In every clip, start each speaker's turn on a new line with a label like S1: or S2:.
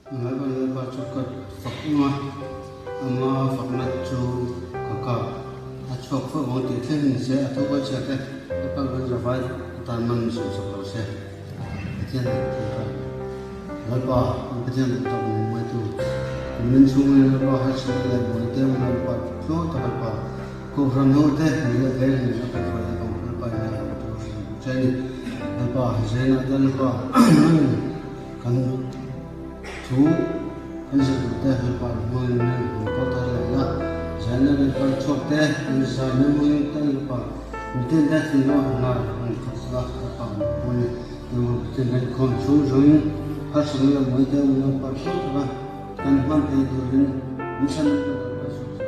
S1: Ngayon ba chukat fakma ama fakna chu kaka achok fa wong ti thlen se atho ba cha te pa ban ra vai tan man su so lo se tian ta la ba ang tian ta mo tu min su ne la ba ha chi la mo te mo la ba flo ta ba ko ram no te ni la ve ni la ka fa ya ko pa na to cha ni la ba je na da la ba kan chú anh sẽ được tay hợp bảo mười nên có tay lại là giá này là phải chốt tay anh sẽ nên mười tay hợp bảo mình tên tay thì nó là mình thật là hợp bảo mười nhưng mà tên này còn chú rồi hết sự là mười tay mình phải chốt và cần mang tay từ đến mình sẽ được phải chốt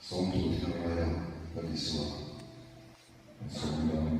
S2: sống thủ theo ngày và đi xuống sống lòng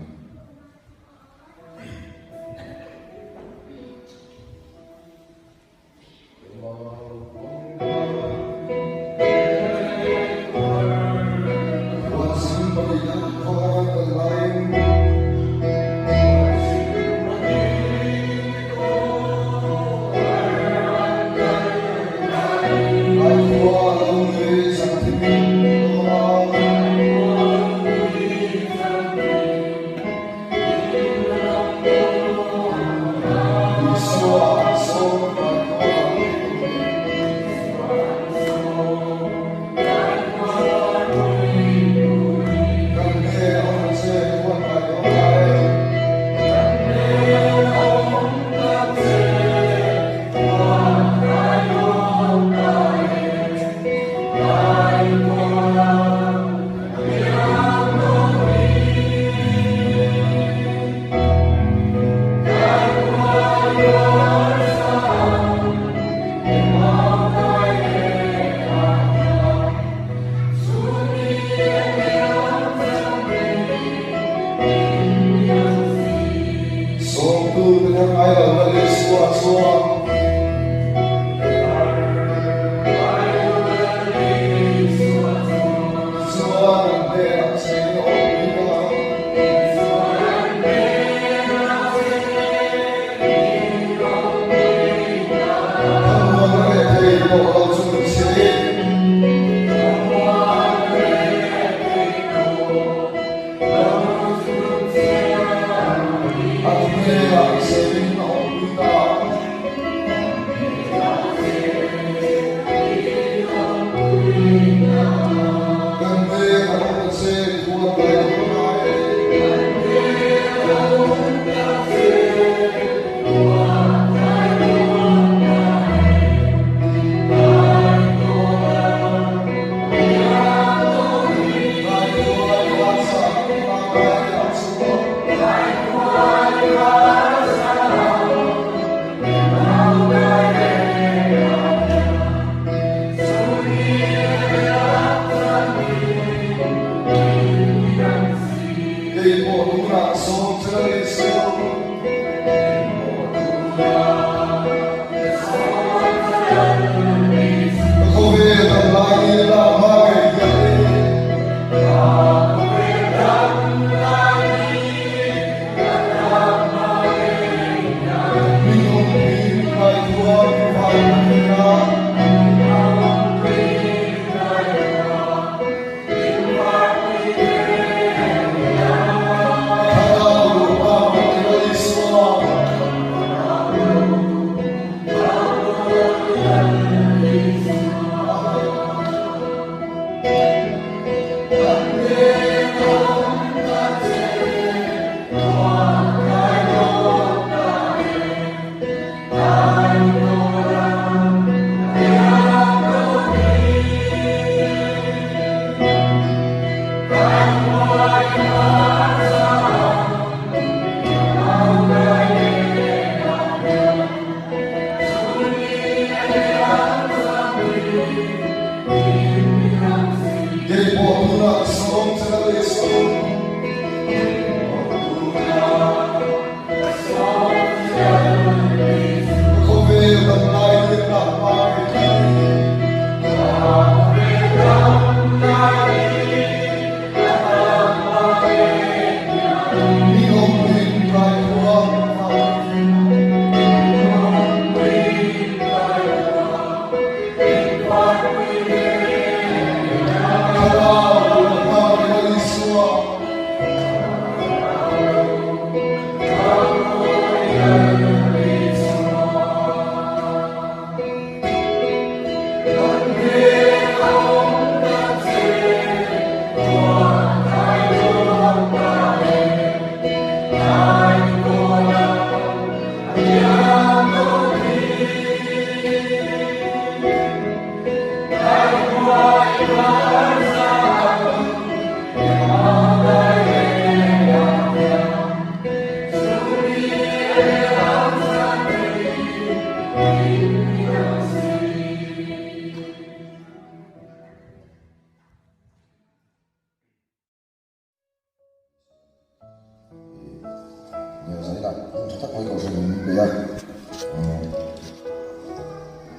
S2: ai cầu sinh bây giờ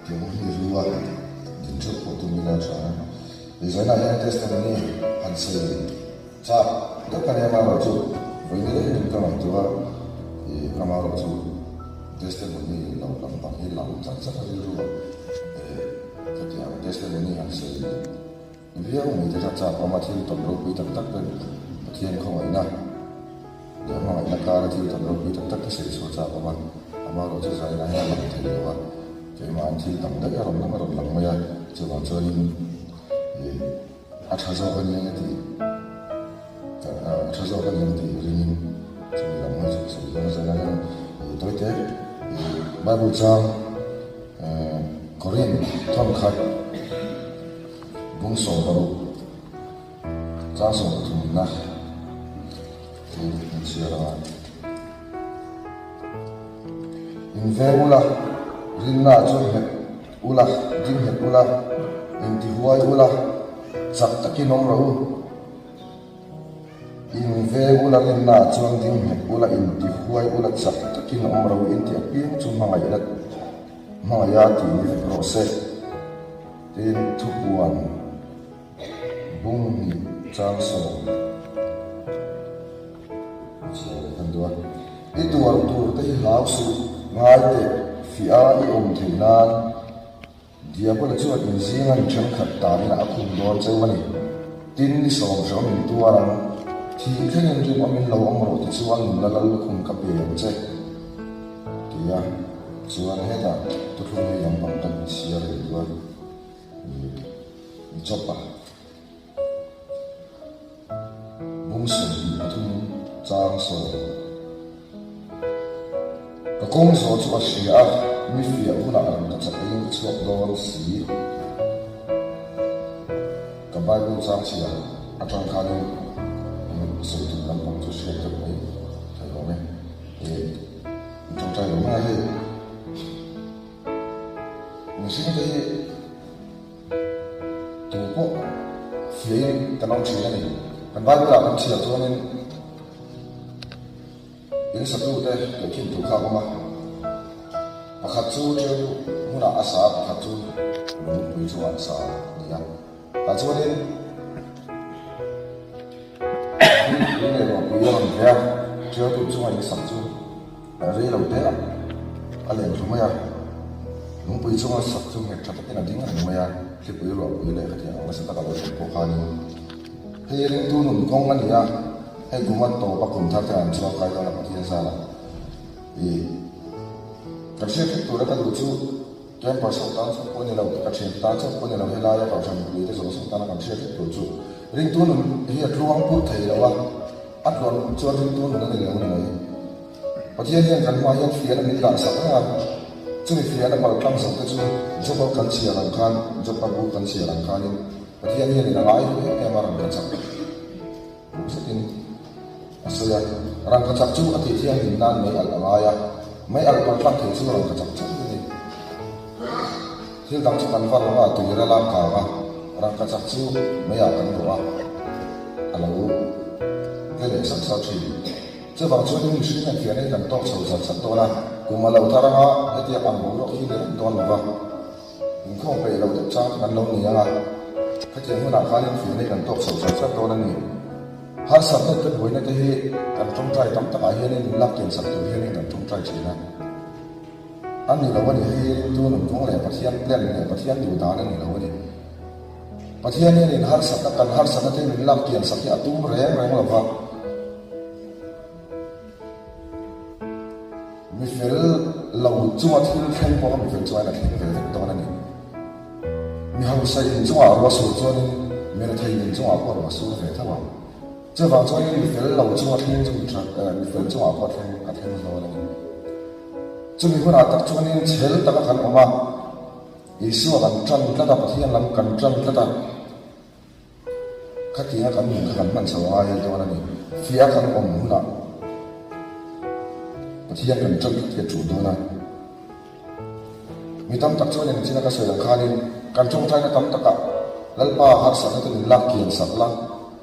S2: thì cũng như rùa đến trước của tôi mình là chả vì giới này anh testimony anh sẽ cha tất cả anh em vào chỗ với những cái những cái làm chỗ thì làm vào chỗ testimony lâu lắm bằng hết lòng chắc chắc là rùa cái kiểu testimony anh sẽ vì ông mình chắc chắn mà thiên tổng đội tập tất cả thiên không ấy nào để mà là cả thiên tổng đội tập tất cái sự số cha của mình mà rồi cho giải này là thầy rồi cái mà anh thiên tổng tất cả lòng nó lòng mày chưa vào chơi thì cho dù cái gì thì cho dù cái gì thì riêng chỉ là mấy sự sự nó là tối thế Bible trang Korean thon khát bung sổ baru trang sổ thùng na thì mình chia ra in ve ula rin na cho hết ula dim hết ula in ti huai ula sắp tắc cái nông rồi in ve ula rin na cho dim hết ula in ti huai ula sắp tắc cái nông rồi in ti apim cho mga ilat mga yati ni process tin thupuan bung ni trang so so kan dua itu waktu teh hausu ngai te fia I theinan dia pun chuan in zingan than khat ta na akhum don chewani tin ni som som in tuarang thi thengin rim amin lo amro ti chuan la lal khum ka pe che tia chuan heta tu thum ni lam pang kan sia re dua ni chopa bung sum athum trang so ka kong so chu a sia mi fia una an ka chak ing chuak don si ka Bible trang sia a tang khan so tu lam pang chu sia ka mai thai lo me trong trai lo ma he mình sinh cái tổ quốc phía cái nông trường này còn bao nhiêu là nông trường cho nên những sản phẩm đây để kiếm thu khá mà khát chú chứ muốn là asa khát chú muốn quý chú asa nhỉ ta cho nên cái này là quý làm thế chưa tụi chú những sản phẩm là rất là thế anh em chúng mày nung pui chunga sak chung he thata ina ding an maya ki pui ro pui le khatia ma sa ta ka lo ko khani he ring tu nun kong an ya he gumat to pa kum tha ta an chwa kai da la pathia sa la e ka che ki tu ra ka lu chu kem pa sa ta sa ko ni lo ka che ta cha ko ni lo he la ya ka chan pui de so sa ta na ka che ki tu chu ring tu nun he atluang pu thai la wa atlon chu ring tu nun ni lo ni pathia hian kan ma hian fian ni la sa na chúng mình phía là bảo tăng sống cái chúng cho bao cần xìa làm khan cho bao bố cần xìa làm khan nhưng và thiên nhiên là lái em mà làm cái chắc cũng sẽ tin so ya làm cái chắc chú thì thiên nhiên nan mấy ăn làm ai mấy ăn còn tăng thì chú làm cái chắc chú này thiên đàng chú cần phát là tùy ra làm cả mà làm cái chắc chú mấy ăn cần đồ ăn lâu cái này sẵn sàng chỉ chứ bằng chỗ những sự này phía này cần tốt sâu sắc tốt là cùng mà lâu ta ra cái tiệm ăn bún lẩu khi này toàn là vâng mình không phải lâu tập trang ăn lâu nhiều là cái chuyện như là khá nên phía này cần tốt sâu sắc tốt là nhiều hát sập hết cái buổi này cái cần trong trai tắm tất cả hiện nên lắc tiền sập từ hiện nên cần trong trai chỉ là ăn nhiều lâu này tu mình cũng là phát hiện lên này phát hiện điều đó nên lâu này phát hiện nên hát sập tất cả hát sập hết mình lắc tiền sập thì tung rẽ là vâng mình phải lâu chúa thiên khen qua mình phải chúa là thiên đó là này mình học xây dựng chúa ở số chúa nên mình thấy mình chúa ở số phải thao chứ vào chúa nên mình phải lâu chúa thiên mình phải chúa ở thiên đó là chúng mình có nào tập chúa nên chế tập các thằng mà Yesus akan trân các tập thiên làm cần trân các tập các kia akan mình akan mình sầu ai đó là này phía akan ông nàoที่ยังเป็นจุดที่จุดดูนะมีตั้มตักช่วยในที่นักเสดงคานินการจงใจนักตั้มตักะแล้วป้าหาสัตว์นั้นเป็นลักเกียนสัตว์ละ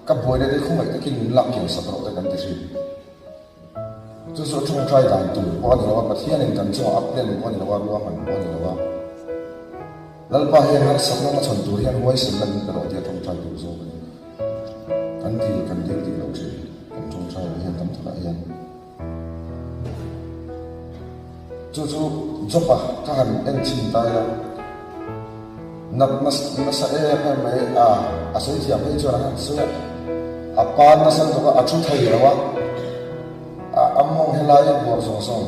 S2: กับบัวได้คุ้มไอ้ตะกินลักเกียนสัตว์เราได้กันที่สิ so chung try dan tu ko ni lawa pathian in kan chung up len ko ni lawa ruwa man ko ni lawa lalpa hian har sakna ma chon tu hian huai sim lan pero dia chung try tu zo kan ti lo chi kan chung try hian tam thla hian chu jopa ka han en chin tai la nap na sa mai a sei thiam hei chu han so apa na san to a chu thai lawa among helai bor song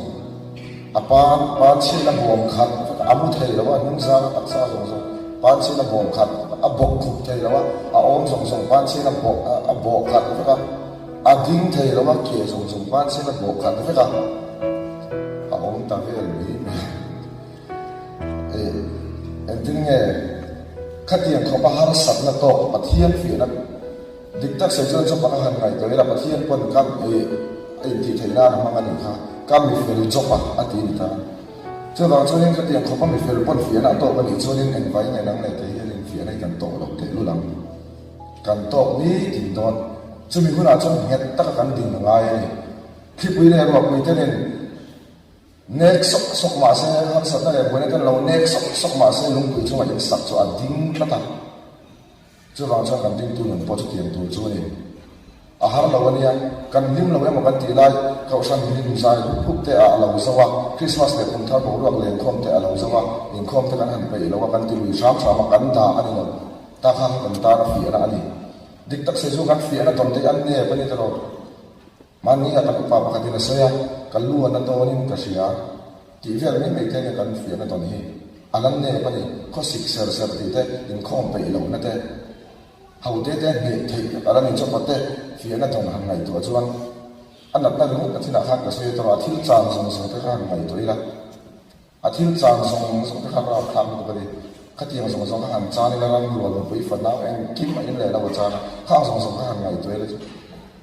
S2: pan chi la bom khat amu thei lawa nung za taksa song pan chi la bom khat a bok khup thei lawa a om song pan chi la bok a bok khat ka a ding thei lawa ke song pan chi la bok khat ka a om ta ve ni en tin nge khatian kho pa har sat na to pathian fi na diktak se jon pa han ngai to la pathian pon kam ai ti thaina na manga ni kha kam mi fel jopa ati ni ta cho da cho nin khatian kho pa mi fel pon fi na to ba ni cho nin en vai ngai nang le te hian in fi na kan to lo te lu lam kan to ni tin don chu mi huna chon het ta kan ding na ngai ni khi pui le ro pui te nen nek sok ma se har sa ta le bo ne kan lo nek sok ma se lung pui chunga in sak cho a ding la ta chu da cho kan ding tu nan po chu tiang tu chu ni ahar lawania kan lim lawe mo kan ti lai ka san lim sai phuk te a lo zawa christmas le kum thar bo ro le khom te a lo zawa in khom te kan han pe lo kan ti lu sam ma kan da ani lo ta kha kan ta na fi ana ani dik tak se zo kan fi ana tom te an ne pani te ro man ni ata pa pa ka ti na se ya kan lu ana to ni ka sia ti vel ni me te kan fi ana to ni alam ne pani ko sik ser ti te in khom pe lo na te hầu thế thế nghệ thầy ở đây mình cho có thế phía nó trồng hàng ngày tuổi chuan anh đặt đây lúc cái nào khác cái xe tao thiếu tràn xong cái hàng ngày tuổi là thiếu tràn xong cái hàng nào làm cái gì cái tiền xong cái hàng tràn này là làm đồ rồi với phần nào em kiếm mà những này đâu có tràn khác xong cái hàng ngày tuổi đấy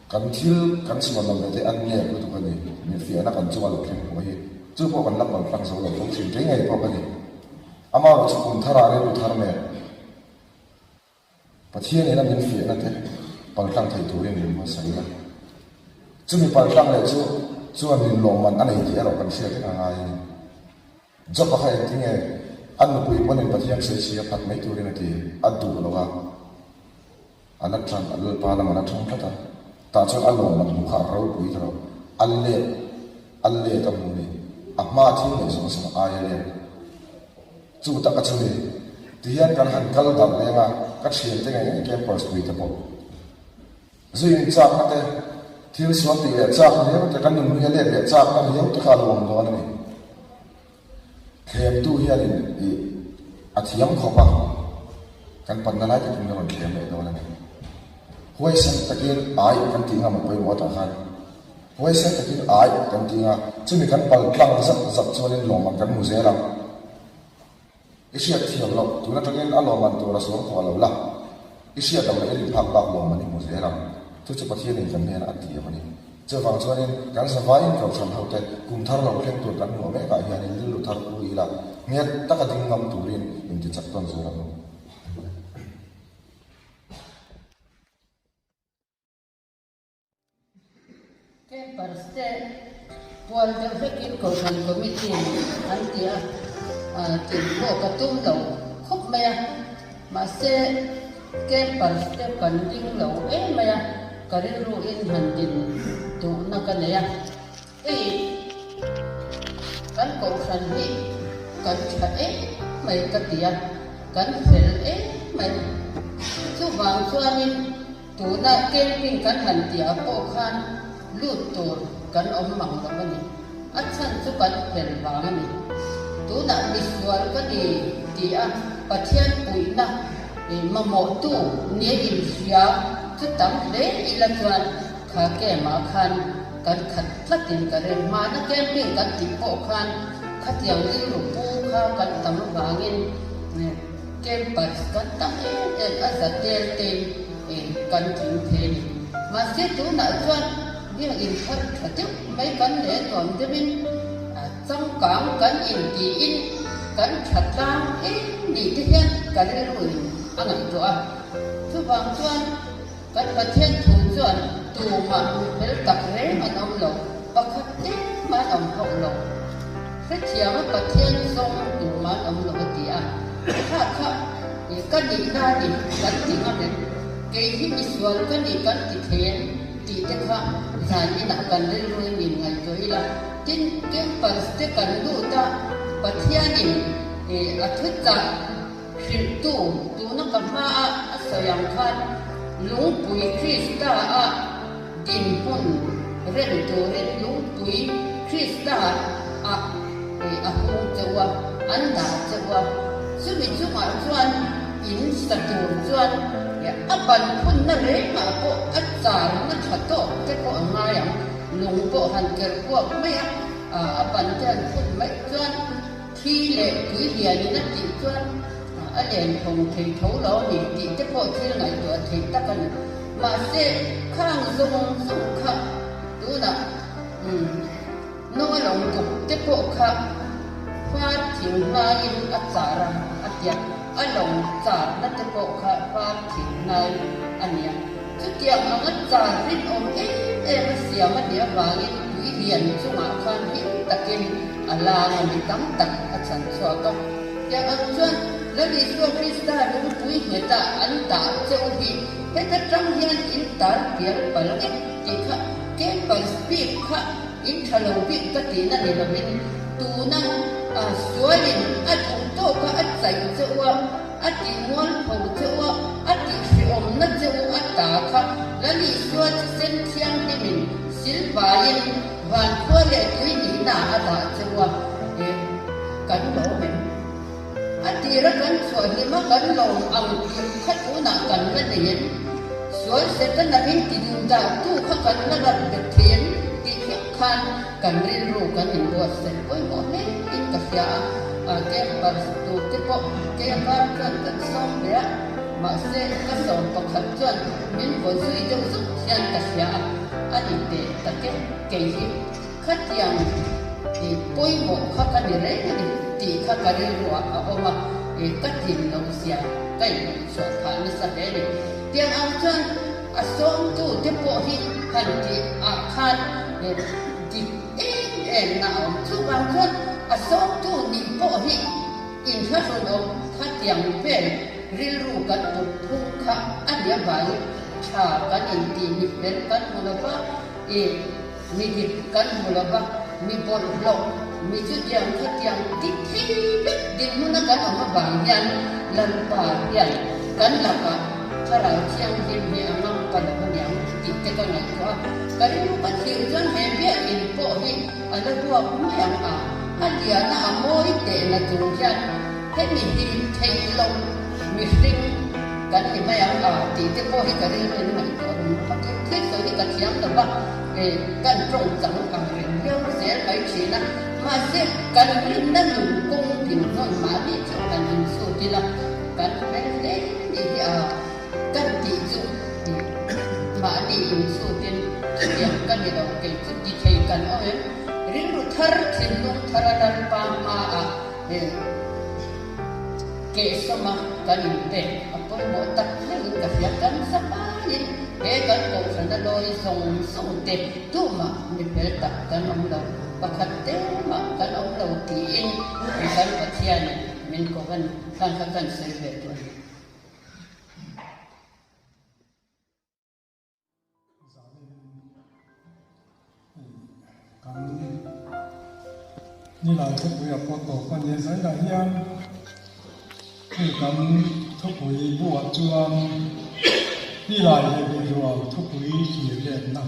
S2: cần thiếu cần xin một lần để ăn nhẹ của tụi cái gì mình phía nó cần cho vào được cái gì chứ có còn năm bằng phẳng số là không xin cái ngày có cái gì ama rồi cũng thara đấy cũng thara mẹ pathian ina min fi na te paltang thai tu rin ma sai la chu mi paltang le chu an min lo man anei ti ro kan sia ka ngai jo pa khai ti nge an pui pon in pathian se sia pat mai tu rin ti adu lo wa ana tran al pa la mana thong ta ta chon al lo man mu kha ro pui ro al le ta mu ni amma thi ne so so ai le chu ta ka chu ni tiyan kan han kal dam le nga các chuyện thế này cái perspective bộ riêng chắc là cái thiếu số tiền chắc nếu cái căn mình như thế chắc là nếu tôi khai lòng đó này thêm tu hiện thì thiếm khó quá căn phần này thì chúng ta còn thêm này đó này huế sinh tất nhiên ai căn tiếng mà quay mua ta khai huế sinh tất nhiên ai căn tiếng chứ mình căn phần tăng rất cho nên lòng mà căn mua dễ lắm isia thiam lo tuna tangin alo man tu ra so ko lo la isia dam le ri phak bak lo mani mo zeram tu chu pathian in kan hen ati mani chu wang chuanin kan sa vai ko sam haute kum thar lo khem tu kan no me ka hian in lu thar pu ila nge taka ding ngam tu rin in ti chak ton zeram
S3: ke parste puan de fekin ko san committee antia tiền bộ cả tung lẩu khúc mẹ mà xe cái phần cái phần tinh lẩu ấy mẹ cái đi ru in hành trình tụ nó cái này ấy cái cổ sản đi cái chả ấy mày cái tiền cái phèn ấy mày chú vàng xuân đi tụ nó cái pin cái hành tiền bộ khan lụt tụ cái ông mỏng đó cái này ắt chân chú cái phèn vàng này tu nak visual ka di pathian puina ma mo tu ne in sia chu tam le ila chuan kha ke ma khan kan khat tlatin ka re ma na camping kan ti po khan khatiang li ru pu kha kan tam wangin campus kan tam en azatel te kan tin the ni ma se tu na chuan dia in khat khatiu mai kan le ton de bin trong cảng cảnh in thì in cảnh thật ra ít đi thế hen cảnh rồi anh ấy rồi thứ vàng xuân cảnh vật thiên thủ xuân tù mà phải tập rễ mà ông lộc khát tết mà ông học lộ thế chiang bát thiên song tu mà ông lộ tia khát cái gì na đi cái gì mà đến cái hi Israel cái gì cái thiện thì thế khác giải như là cần đến rồi nhìn ngày tới là tin cái phần cái cần đủ ta bát thiên này ở thức rằng hiện tu nó cầm ma ở sợi khăn lúng bụi Krista à tin hôn ren tu ren lúng bụi Krista à hôn châu anh đã châu suy nghĩ chung mà chuan in sa tu chuan ya apan phun na le ma ko achar na thato te ko nga yang lung ko han ker ko me apan jan phun mai chuan thi le tui hian na ti chuan a len thong thei tho lo ni ti te ko thil ngai to thei ta kan ma se khang zong zong kha tu na no long ko te ko kha phát triển na in achara atia along char na te ko kha phát triển na ania chu tiang ang char rin om siam adia wangin tui hian chunga khan hi takin ala ni tam tak achan chwa ka ya ang chuan lali so Krista lu tui heta an ta cheu hi heta tang hian in tar pial palak ti kha ke pal speak kha in thalo bi ta ti na ni lovin tu na sualin at to ka at sai chewa at timon ho chewa at ti om na chewa at ta kha lali suat sen thiang ni min silvain van khole tui ni na ada chewa kan lo men atira kan so hi ma kan lo ang kim khat na kan na nen sual se kan na hin ti du da tu kha kan na rat de thien ti khan kan rin ru kan in bo se koi mo ne in ka sia ke par tu te po ke par kan kan som ya ma se ka som pa khat chuan min bo zui de zu sian ka sia ani te ta ke hi khat yang ti poi mo kha ka ni re ni ti kha ka ri ru a oma ka tin lo sia kai so kha ni sa de ni tiang ang chuan a som tu te po hi kan ti a khan di na om chu bang chuan a som tu ni po hi in kha son om kha tiang pen ril ru kan tu thu kha ania bai cha kan in ti ni pen kan mo ba mi di kan mo ba mi bol blok mi chu tiang kha tiang ti thi din mo na kan om bang yan lan pa yan kan la ka thara chiang din mi amang pa la ba yang ti te kan ngai ko kari lu pa thil chuan he bia in po hi ala dua pu yang alia na amoi te na tu hian he mi din thei lo mi sting kan ni mai ti te po hi kari lu ni mai ko pa ke the so hi ka thiam da ba kan trong chang ang ren yo se mai chi na ma se kan rin na lu kong tin non ma ni chu kan in su ti la kan ben le ni kan ti chu ma ni in su tin yang kan ni dong ke chu ti thei kan o rin ru thar thin nong tharadan pa ma ke sama kan in te apoi mo tak le ka sia kan sa pa ni kan ko san da loi song te tu ma ni bel tak kan om lo pakhat te ma kan om lo ti in kan pathian min ko kan se ve tu
S4: นี่เราทุกปีกับปตอปัญญาสายหลายอย่างคือกันทุกปีบวชจวนนี่เราเรียนจวนทุกปีเขียนเล่นนะ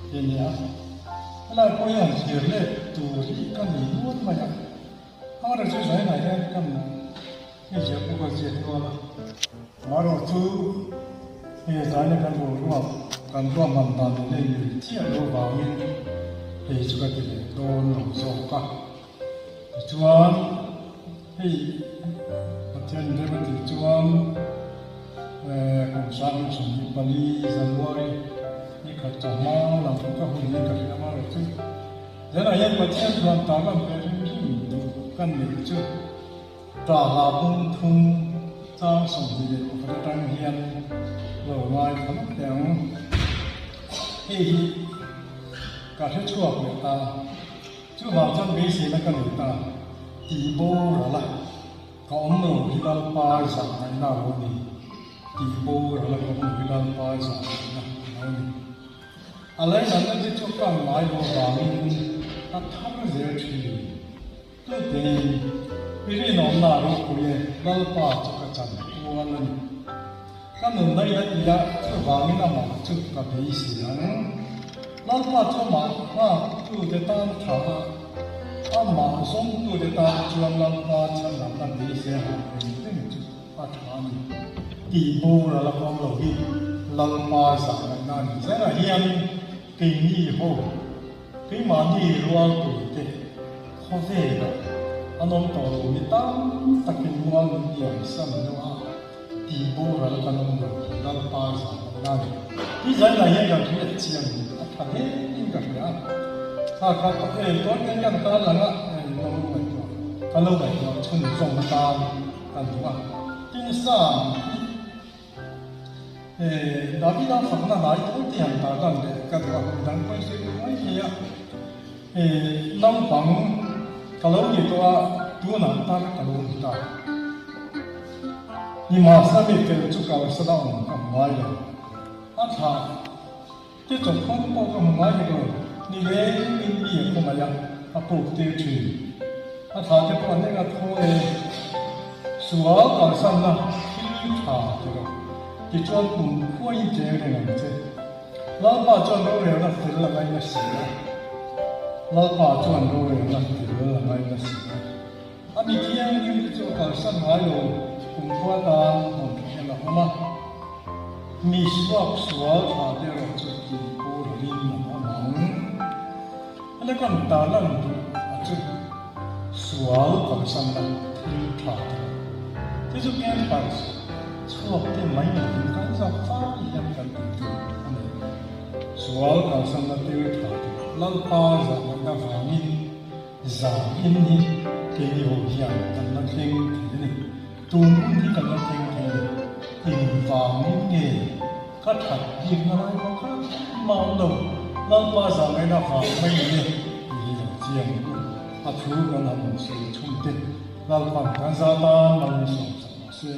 S4: เห็นไหมอะไรก็ยังเขียนเล่นตัวที่กันมีล้วนมาอย่างเขาเราจะใช้ไหนได้กันนะไม่เชื่อพวกเราเชื่อตัวละมาเราทุกสายในการบวชกันร่วมมันตามในเที่ยวโลกบางนี้จุกติเลยโดนหลงโซ่ก็จวนประเทศเดบัติจวนของสามสมัยปลีจันวารีนี่ขัดจังมาหลังก็หุ่นนี่กับยามาเราจุแต่ละอย่างประเทศรวมตากันเป็นที่ดูกันเลยจุตาหาพุ่งทุ่งตาสมบูรณ์ของพระตั้งเฮียนเราไว้คำแดง cả hết chuộc người ta chú vào trong bí sĩ nó cái người ta tỷ bố rồi là có ông nội đi đâu ba giờ ngày nào luôn đi tỷ bố rồi là có ông nội đi đâu ba giờ ngày nào luôn đi à lấy là nó đi chụp cái máy vô vào nó thắm dễ chịu tôi thì vì đi nó nào nó cũng vậy đâu ba chụp cái chân qua lên cái nền đây là gì á chụp vào cái nào mà chụp cái bí sĩ á nó ba chụp mà chụp để ta thảo mà sống tôi để ta chọn làm ba chân làm bí sĩ hàng ngày chụp ba thảo tỷ bố là con lầu đi làm ba giờ ngày nào rất là hiếm kinh nghiệm hồ cái mà đi loa tuổi thế khó dễ đó anh ông tổ người ta ta kinh loa nhiều sân đó tỷ bố là con ông lầu làm ba giờ ngày nào cái giờ này hiện tại chuyện chuyện thật hết những cái đó các tôi nghe cái ta là nó lâu vậy rồi chân rộng ta anh đúng không chính xác đã biết rằng phần nào đấy cũng tiền ta cần để các bạn đang quan tâm cái gì á năm bằng kalau gitu tu nanti kalau kita ni masa ni kita juga sedang kembali apa itu cuma pokok kembali itu ni ini kembali apa itu apa itu pun ni kan soal kalau sana kita tu thì cho cùng quay chế này làm thế, lão bà cho nó về là phải là ngay là gì đó, lão bà cho nó về là phải là ngay là gì đó, anh đi kia nhưng cho cả sân hải rồi cùng qua ta một cái là không mà, mi swap swap thà để rồi cho kỳ cô rồi đi mà mỏng, anh còn ta là cho swap cả sân là thì thà, thế cho cái phải suốt cái mấy ngày cái sao phá hiện cái tình trạng này, suốt cả sang là tiêu thả, lâu ba giờ người ta vào in, giờ in đi, cái điều hiện cần là thêm thế này, tuôn thì cần là thêm thế này, tình vào những nghề, các thật gì nó nói có khác màu đầu, lâu ba giờ người ta vào mấy ngày thì là chuyện, à chú nó là một sự trung tình, lâu bằng cái gia ta là một sự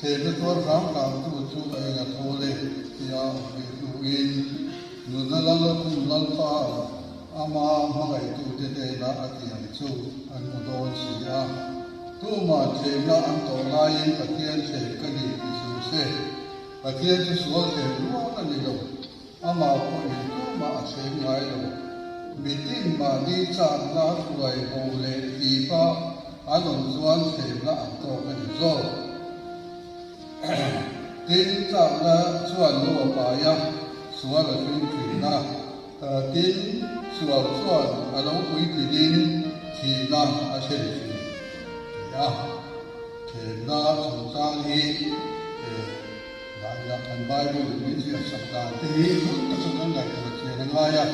S1: thế thì tôi cảm cảm tu ấy là thôi đấy thì vì tu in nó là cũng là pha ama mà cái tu thế là cái này chú anh có đôi gì tu mà thế là anh tổ lai cái thiên thế cái gì thì chú sẽ cái thiên chú số thế nó là gì đâu ama có gì tu mà thế ngay đâu bị tin mà đi chạm là tuổi hồ lệ thì ba anh còn doan thế là anh tổ cái gì rồi tin chạm là chuan lúa baya suar là phim thủy na tin suar chuan ở lâu quý kỳ tin thì na ở trên thủy ya thì na chúng ta đi là anh Bible mình chỉ sắp tới thì chúng ta chúng ta cái chuyện này ya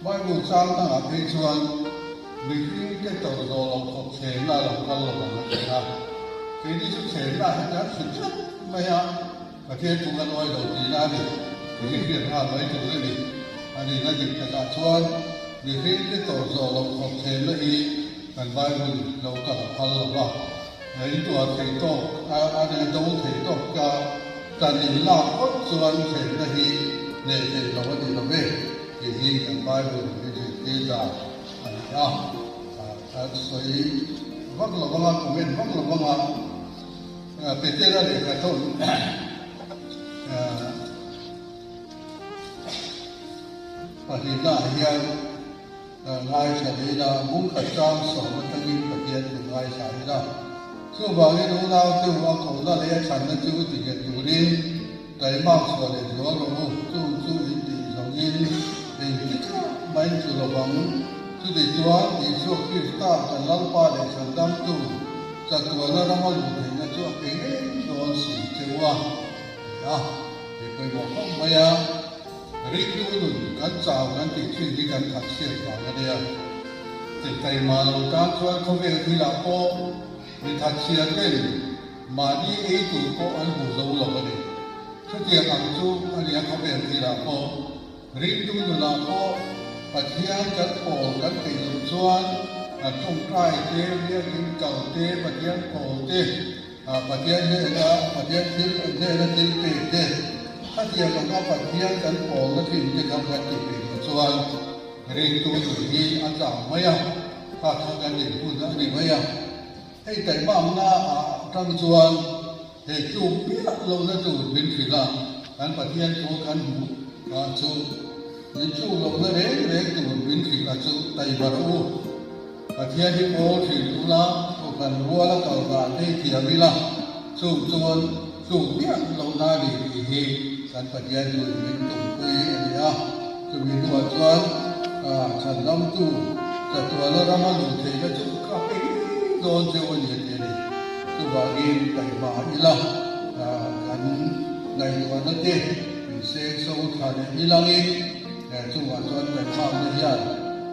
S1: Bible trang ta ở phía chuan mình cái tàu đồ lòng học thế là lòng con lòng là cái đi chút thế là hết đã chuyển chất mày và thiên chúng ta nói đầu tiên là gì cái việc làm mấy chúng ta đi anh đi là dịch cả chuan vì cái tổ giờ lòng học thêm là gì cần vay mình lâu cả phần là vào đấy tuổi thầy tổ anh ấy đâu thầy tổ cả cần nhìn là có chuan thầy là gì để nó có thể nó về thì gì cần vay mình cái là所以vắt là của mình vắt là bây giờ là để cái thôi và hiện tại hiện ngay sẽ đi là muốn khởi trang sở một cái gì phải hiện thì ngay sẽ đi là số vào cái lúc nào tiêu vào khẩu ra lấy sản nó chưa thì hiện đủ đi cái màu sửa để gió nó chú ý thì giống như thì cái mấy chủ là bằng chú để gió thì số khi ta cần lăng qua để sản đam tuจะตัวนั้นเราอยู่ในนั้นจะเป็นโดนสีเจ้าที่ไปบอกว่าไม่ริกดูกันจ้ากันติดชิ้นที่กันขัดเสียบกันเนี่ย ส
S5: ใจมาเราการช่วยเขาเองที่เราโอ้มีทัดเชียร์กันมาดีเอตูก็อันหูเราหลอกกันเลยถ้าเกี่ยวกับจูอันนี้เขาเองที่เราโอ้ริงตูดูเราโอ้ปัจจัยจัดโอ้กันเป็นส่วนตรงใกล้เตี้ยเรียกกินเก่าเตี้ยปัจจัยโอ้เตี้ยปัจจัยเนี่ยปัจจัยที่เนี่ยนั่นที่เตี้ยถ้าเกี่ยวกับปัจจัยจัดโอ้ก็ถึงจะทำกันเป็นส่วนเรียนตัวอยู่ที่อาจารย์ไม่ยังถ้าทำกันเรียนพูดอะไรไม่ยังให้แต่บ้านหน้าทำส่วนให้จูบเปี้ยเราจะจูบเป็นฝีละการปฏิญาณตัวกันหูจูบยิ่งจูบเราจะเร่งจูบเป็นฝีละจูบไต่บารูปฏิญาณที่โอ้ถึงตัวละตัวกันรัวแล้วก็การได้เทียบิละจูบส่วนจูบเปี้ยเราหน้าดีให้การปฏิญาณตัวเป็นตรงคุยอะไรจะมีตัวส่วนฉันน้ำตู้แต่ตัวเราเรามาดูเทก็จะก็ไปโดนเจ้าวันนี้เดี๋ยวตัวบางทีไปมาอีละกันในวันนั้นเองเสียงสูงฐานอีละเองตัววันส่วนไปมาในยาน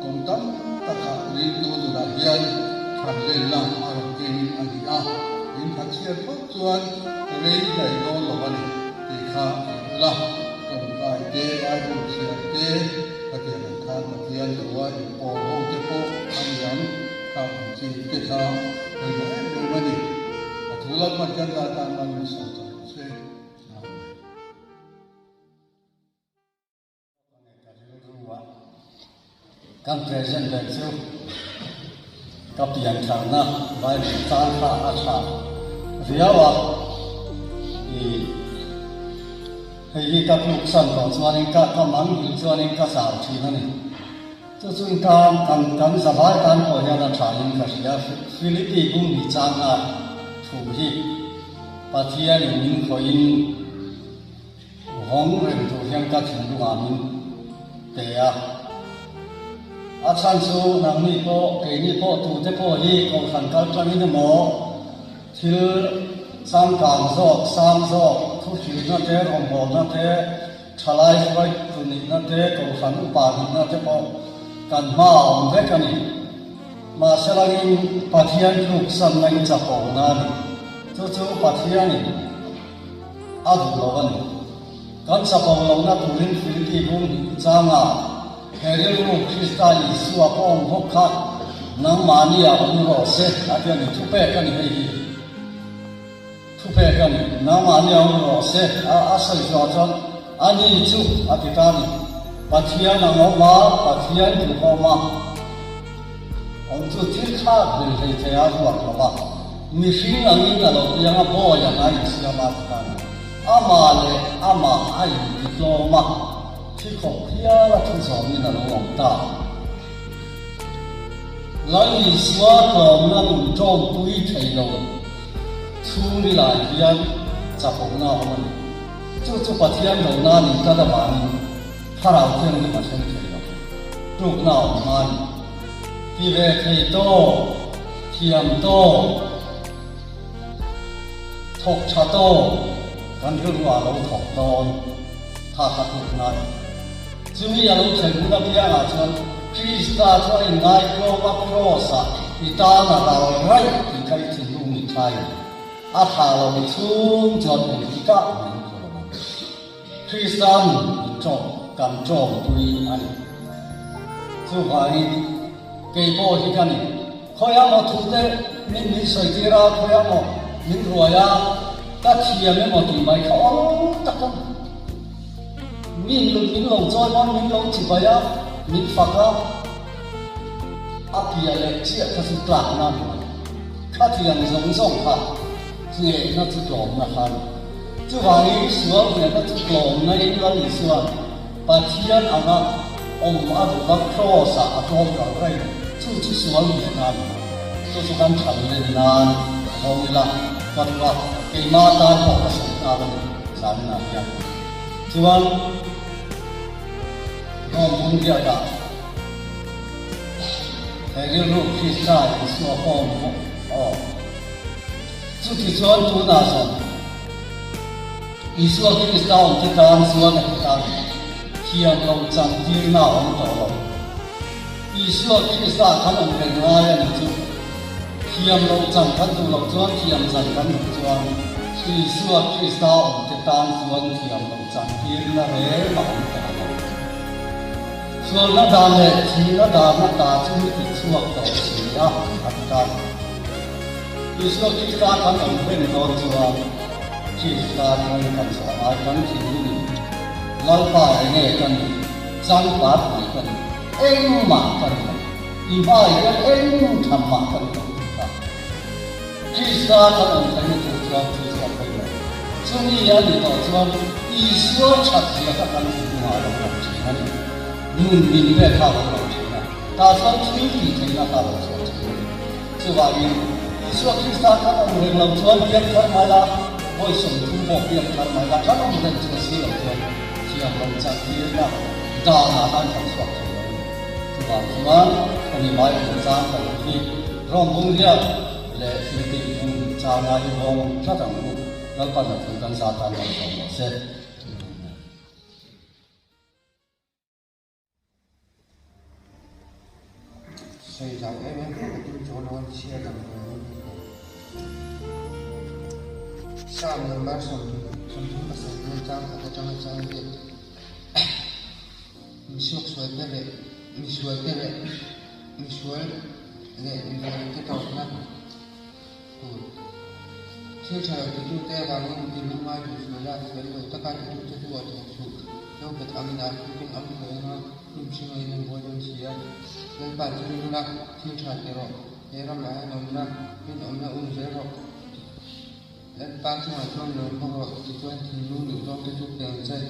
S5: กงตั้งตะขาลีตัวดูได้ยันทำเล่นละอารมณ์เก่งอันนี้ยินทักเชียร์ทุกส่วนเรื่องใหญ่โตหลวันที่ข้าละตรงกายเจ้าบุญเสียเจ้ก็เกิดการมาเทียนหรือว่าโปโฮเจโปอันยันทำสิ่งที่ทำเป็นแบบนี้วันนี้ทุลักมันกันตามมันมีสองตัวเช่น
S6: การเพรสเซนต์แบบนี้กับอย่างทางนั้นไว้ตามหาอาชาเรียกว่าให้กับลูกสันของส่วนนี้ก็ทำมันส่วนนี้ก็สาวที่นั่นเองส่วนการสบายการพอยังรักษาอย่างก็เสียฟิลิปปินส์มีจางอ่ะถูกที่ประเทศนี้คอยห้องเรียนตัวยังก็ถึงดูอามินแต่อาจารย์สูนังนี่พอเอ็นี่พอตัวเจ้าพอฮีก็ขันกันกันนี่หมอที่สามกลางซอกสามซอกทุกสิ่งนั่นเององค์บอกนั่นเองทลายไว้ตัวนี้นั่นเองก็ขันอุปาทินั่นเองพอกันมาองค์เวกันนี่มาเสลังปัทยานลูกสันไม่จับองค์นั่นจู่ๆปัทยานี่อาดุลวันกันจับองค์ลงนั่นตัวลินฟิลิปปินส์จางอ่ะเฮเรลูคริสต์อิสุอาปองหกขัดนังมานีอาอุโรเซอาเดียนี่ทุเปกันนี่ทุเปกันนังมานีอาอุโรเซอาศัยจอจันอันนี้จู่อาทิตย์นี้ปัทยานังออกมาปัทยาดูออกมาองจู่ที่ข้าเป็นเรื่องที่อาจว่าครับว่ามีสิ่งอันนี้นะเรายังไม่พอยังไงเสียมากันอามาเลยอามาไอ้ดิโลมาที่ขบเพียรทั้งสองนี่นะเราองตาหลังจากสวดต่อนั้นจงปุยไทยเราทุนนี่หลายเพียรจะพงนามันจู่ๆปัจจัยเราหน้านี่ก็จะมานี่ถ้าเราเที่ยงนี่มาเช่นไทยเราลูกหน้ามันที่เวทีโตเทียมโตทกชะโตกันเรื่องว่าเราถกตอนถ้าขัดลูกนั้นซึ่งมีอย่างรู้ถึงนักวิทยาศาสตร์คริสต์ช่วยนายโครบัคโรสอิตานาเราไร้ที่ใครถึงลูกมิไทยอาถาเราชุ่มจนเป็นที่ก้าวคริสตันจบกันจบตุยอันสุภาษิตเกี่ยวกับที่กันนี่เขาอยากมาทุกเรื่องมีสวยที่รักเขาอยากมามีรวยก็เชียร์ไม่หมดที่ไม่เขาตักกันmin long joy mon min long chibaya min faka apia le chia ka su tlak na kha thian zong zong kha nge na chu tlom na khan chu wai suwa ne na chu tlom na in la ni suwa pathian anga om adu ka cross a atom ka rai chu suwa ni na chu kan thal le na hong la ka wa ke ma ta ko ka sa ta san na ya chuanน้องเดียดาแต่เรื่องลูกที่ใช่สัวพ่อจุดที่ชวนตูน่าสนอีสัวที่สาวที่ตามสัวในตามเขียนลงจังที่น่าองต่อ Isua Krista kan om ren ngaya ni chu thiam lo chan kan tu lo chuan thiam chan kan lo chuan Isua Krista om te tan chuan thiam lo chan kin na re ma om ta lo chuan na da le thi na da na ta chu ti chuak to si ya at ta Isua Krista kan om ren lo chuan Krista kan kan sa ai kan thi ni lau pa nge kan chan pa ni kan em mà cần đi vai cái em thầm mà cần khi xa ta làm cái này thì cho bây giờ chúng đi ra đi到说一说差别个跟中华人民钱呢nun min về他的老钱呢他说推理成了他的说钱是吧因一说khi xa ta làm người làm cho biết thật mà là会送出我biết thật mà là他们人这些人说这样能讲别的大拿他讲说Tuhan, kami mai bersama kami rombong dia le Filipin cara ibong kadang lepas melakukan satan dan semua
S7: Saya jauh em cũng chỗ nó chia làm sao người bán sòng chúng ta sẽ lên trang và trong trang việc mình suốt suốt cái Misual le cái tàu na chia sẻ cái chúng ta vào những cái lúc mai chúng ta là phải đầu tất cả những cái thứ ở trong sự nếu cái âm na cái âm này nó lúc sinh ngày nên vô dụng gì á nên bạn chúng ta chia sẻ cái rồi cái làm lại nó na cái nó dễ rồi nên bạn chúng ta trong đường không có chỉ cho thì luôn được trong cái chút tiền chơi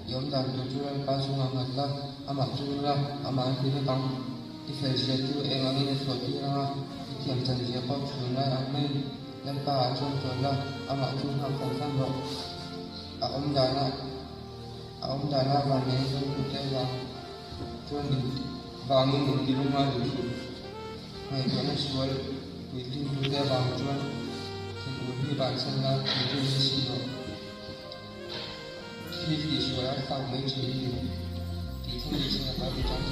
S7: giống đàn tụi chúng em ba số hàng là ama chúng là ama cái nó tăng cái phải sẽ tụi em anh ấy phải đi ra cái tiệm chân gì có chuyện này anh ấy nên ba chúng tôi là ama chúng hàng không phân rồi ông đàn là và nên chúng tôi là chúng mình vàng mình đi luôn mà được ngày đó nó suy quyết định chúng tôi vàng chúng thì đi bạn xem là chúng tôi xin rồi khi thì số là tao mấy chỉ thì không đi xem là tao đi trong